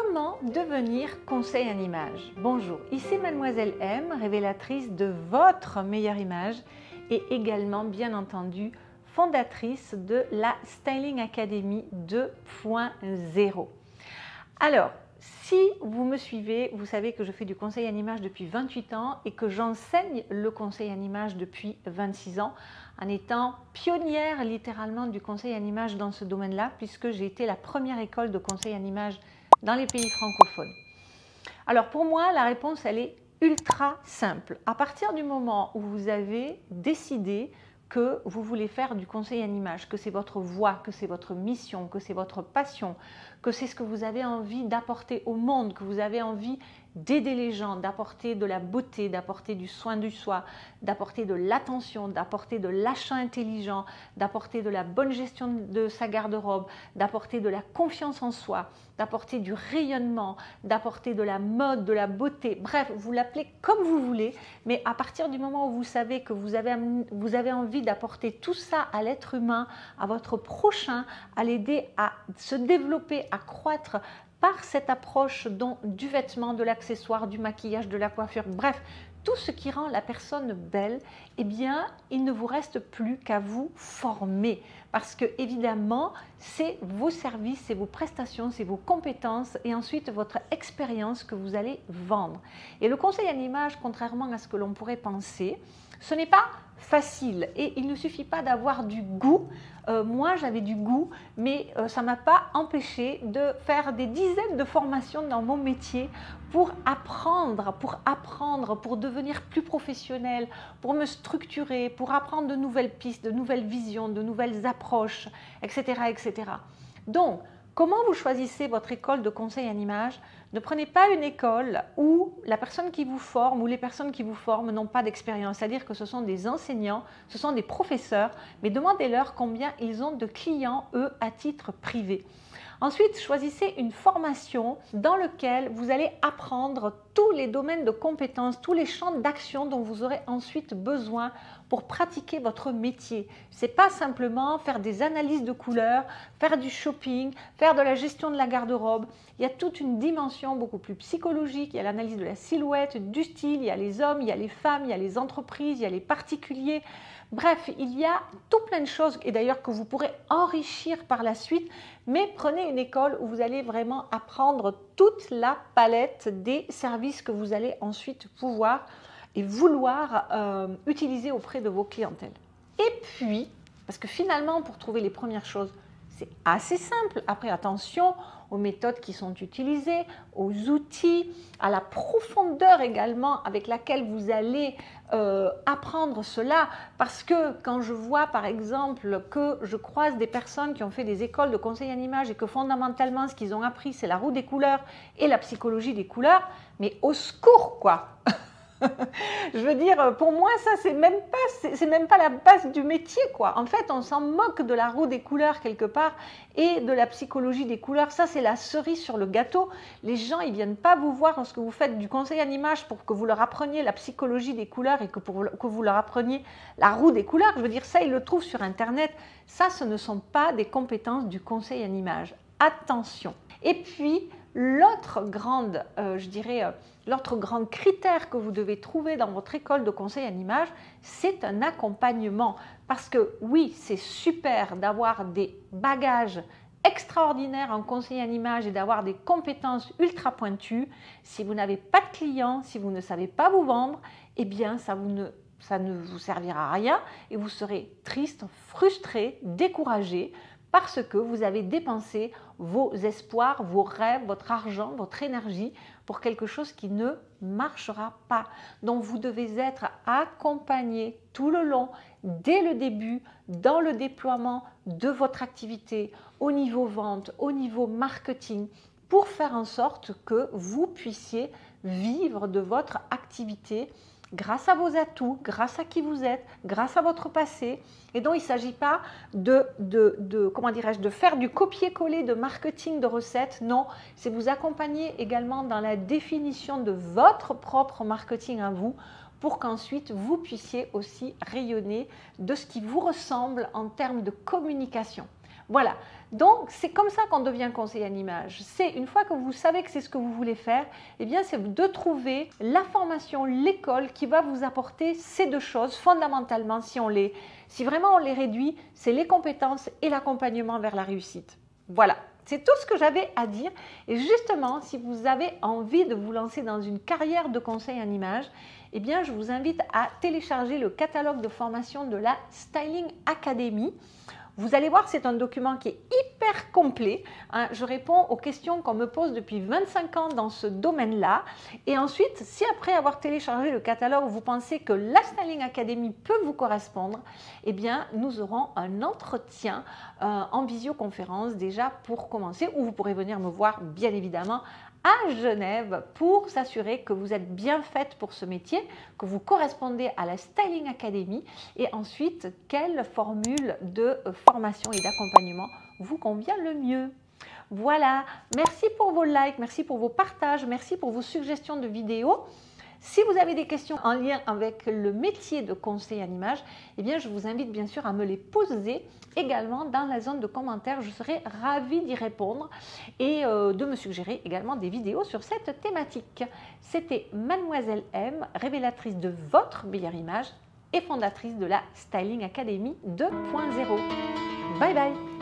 Comment devenir conseil en image? Bonjour, ici Mademoiselle M, révélatrice de votre meilleure image et également bien entendu fondatrice de la Styling Academy 2.0. Alors, si vous me suivez, vous savez que je fais du conseil en image depuis 28 ans et que j'enseigne le conseil en image depuis 26 ans en étant pionnière littéralement du conseil en image dans ce domaine-là puisque j'ai été la première école de conseil en image dans les pays francophones. Alors pour moi, la réponse, elle est ultra simple. À partir du moment où vous avez décidé que vous voulez faire du conseil en image, que c'est votre voie, que c'est votre mission, que c'est votre passion, que c'est ce que vous avez envie d'apporter au monde, que vous avez envie d'aider les gens, d'apporter de la beauté, d'apporter du soin du soi, d'apporter de l'attention, d'apporter de l'achat intelligent, d'apporter de la bonne gestion de sa garde-robe, d'apporter de la confiance en soi, d'apporter du rayonnement, d'apporter de la mode, de la beauté, bref, vous l'appelez comme vous voulez, mais à partir du moment où vous savez que vous avez envie d'apporter tout ça à l'être humain, à votre prochain, à l'aider à se développer, à croître, par cette approche du vêtement, de l'accessoire, du maquillage, de la coiffure, bref, tout ce qui rend la personne belle, eh bien, il ne vous reste plus qu'à vous former. Parce que, évidemment, c'est vos services, c'est vos prestations, c'est vos compétences et ensuite votre expérience que vous allez vendre. Et le conseil en image, contrairement à ce que l'on pourrait penser, ce n'est pas facile et il ne suffit pas d'avoir du goût. Moi, j'avais du goût, mais ça ne m'a pas empêché de faire des dizaines de formations dans mon métier pour apprendre, pour devenir plus professionnel, pour me structurer, pour apprendre de nouvelles pistes, de nouvelles visions, de nouvelles approches, etc., etc. Donc, comment vous choisissez votre école de conseil en image? Ne prenez pas une école où la personne qui vous forme ou les personnes qui vous forment n'ont pas d'expérience, c'est-à-dire que ce sont des enseignants, ce sont des professeurs, mais demandez-leur combien ils ont de clients, eux, à titre privé. Ensuite, choisissez une formation dans laquelle vous allez apprendre tous les domaines de compétences, tous les champs d'action dont vous aurez ensuite besoin pour pratiquer votre métier. Ce n'est pas simplement faire des analyses de couleurs, faire du shopping, faire de la gestion de la garde-robe. Il y a toute une dimension beaucoup plus psychologique. Il y a l'analyse de la silhouette, du style, il y a les hommes, il y a les femmes, il y a les entreprises, il y a les particuliers. Bref, il y a tout plein de choses et d'ailleurs que vous pourrez enrichir par la suite, mais prenez une école où vous allez vraiment apprendre toute la palette des services que vous allez ensuite pouvoir et vouloir utiliser auprès de vos clientèles. Et puis, parce que finalement, pour trouver les premières choses, c'est assez simple. Après, attention aux méthodes qui sont utilisées, aux outils, à la profondeur également avec laquelle vous allez apprendre cela. Parce que quand je vois par exemple que je croise des personnes qui ont fait des écoles de conseil en image et que fondamentalement ce qu'ils ont appris c'est la roue des couleurs et la psychologie des couleurs, mais au secours quoi. Je veux dire, pour moi, ça, c'est même pas la base du métier, quoi. En fait, on s'en moque de la roue des couleurs quelque part et de la psychologie des couleurs. Ça, c'est la cerise sur le gâteau. Les gens, ils viennent pas vous voir lorsque vous faites du conseil en image pour que vous leur appreniez la psychologie des couleurs et que vous leur appreniez la roue des couleurs. Je veux dire, ça, ils le trouvent sur Internet. Ça, ce ne sont pas des compétences du conseil en image. Attention. Et puis, l'autre grand critère que vous devez trouver dans votre école de conseil en image, c'est un accompagnement. Parce que oui, c'est super d'avoir des bagages extraordinaires en conseil en image et d'avoir des compétences ultra pointues. Si vous n'avez pas de clients, si vous ne savez pas vous vendre, eh bien ça ne vous servira à rien et vous serez triste, frustré, découragé, parce que vous avez dépensé vos espoirs, vos rêves, votre argent, votre énergie pour quelque chose qui ne marchera pas. Donc vous devez être accompagné tout le long, dès le début, dans le déploiement de votre activité, au niveau vente, au niveau marketing, pour faire en sorte que vous puissiez vivre de votre activité grâce à vos atouts, grâce à qui vous êtes, grâce à votre passé. Et donc, il ne s'agit pas de faire du copier-coller de marketing de recettes. Non, c'est vous accompagner également dans la définition de votre propre marketing à vous pour qu'ensuite vous puissiez aussi rayonner de ce qui vous ressemble en termes de communication. Voilà, donc c'est comme ça qu'on devient conseiller en image. C'est une fois que vous savez que c'est ce que vous voulez faire, eh bien c'est de trouver la formation, l'école qui va vous apporter ces deux choses fondamentalement. Si vraiment on les réduit, c'est les compétences et l'accompagnement vers la réussite. Voilà, c'est tout ce que j'avais à dire. Et justement, si vous avez envie de vous lancer dans une carrière de conseil en image, eh bien je vous invite à télécharger le catalogue de formation de la Styling Academy. Vous allez voir, c'est un document qui est hyper complet. Je réponds aux questions qu'on me pose depuis 25 ans dans ce domaine-là. Et ensuite, si après avoir téléchargé le catalogue, vous pensez que la Styling Academy peut vous correspondre, eh bien, nous aurons un entretien en visioconférence déjà pour commencer, où vous pourrez venir me voir, bien évidemment, à Genève pour s'assurer que vous êtes bien faite pour ce métier, que vous correspondez à la Styling Academy et ensuite quelle formule de formation et d'accompagnement vous convient le mieux. Voilà, merci pour vos likes, merci pour vos partages, merci pour vos suggestions de vidéos. Si vous avez des questions en lien avec le métier de conseiller en image, eh bien, je vous invite bien sûr à me les poser également dans la zone de commentaires. Je serai ravie d'y répondre et de me suggérer également des vidéos sur cette thématique. C'était Mademoiselle M, révélatrice de votre meilleure image et fondatrice de la Styling Academy 2.0. Bye bye!